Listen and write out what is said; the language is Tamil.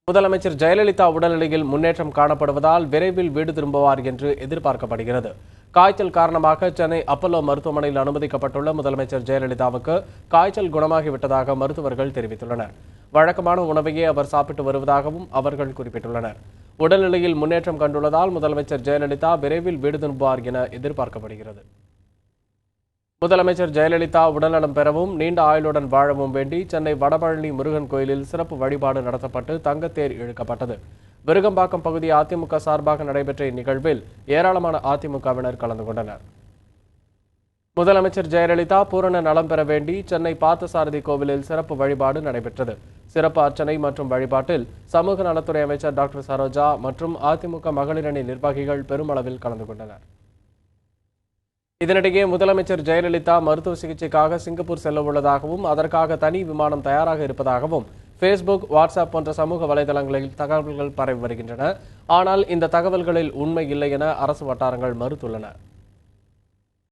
முதலமைச்சர் ஜெயலலிதா உடல்நிலையில் முன்னேற்றம் காணப்படுவதால் விரைவில் வீடு திரும்புவார் என்று எதிர்பார்க்கப்படுகிறது. காய்ச்சல் காரணமாக சென்னை அப்பல்லோ மருத்துவமனையில் அனுமதிக்கப்பட்டுள்ள முதலமைச்சர் ஜெயலலிதாவுக்கு காய்ச்சல் குணமாகிவிட்டதாக மருத்துவர்கள் தெரிவித்துள்ளனர். வழக்கமான உணவையே அவர் சாப்பிட்டு வருவதாகவும் அவர்கள் குறிப்பிட்டுள்ளனர். உடல்நிலையில் முன்னேற்றம் கண்டுள்ளதால் முதலமைச்சர் ஜெயலலிதா விரைவில் வீடு திரும்புவார் என எதிர்பார்க்கப்படுகிறது. முதலமைச்சர் ஜெயலலிதா உடல்நலம் பெறவும் நீண்ட ஆயுளுடன் வாழவும் வேண்டி சென்னை வடபழனி முருகன் கோயிலில் சிறப்பு வழிபாடு நடத்தப்பட்டு தங்கத்தேர் இழுக்கப்பட்டது. விருகம்பாக்கம் பகுதி அதிமுக சார்பாக நடைபெற்ற இந்நிகழ்வில் ஏராளமான அதிமுகவினர் கலந்து கொண்டனர். முதலமைச்சர் ஜெயலலிதா பூரண நலம் பெற வேண்டி சென்னை பார்த்தசாரதி கோவிலில் சிறப்பு வழிபாடு நடைபெற்றது. சிறப்பு அர்ச்சனை மற்றும் வழிபாட்டில் சமூக நலத்துறை அமைச்சர் டாக்டர் சரோஜா மற்றும் அதிமுக மகளிரணி நிர்வாகிகள் பெருமளவில் கலந்து கொண்டனர். இதனிடையே முதலமைச்சர் ஜெயலலிதா மருத்துவ சிகிச்சைக்காக சிங்கப்பூர் செல்ல உள்ளதாகவும் அதற்காக தனி விமானம் தயாராக இருப்பதாகவும் ஃபேஸ்புக், வாட்ஸ்அப் போன்ற சமூக வலைதளங்களில் தகவல்கள் பரவி வருகின்றன. ஆனால் இந்த தகவல்களில் உண்மை இல்லை என அரசு வட்டாரங்கள் மறுத்துள்ளன.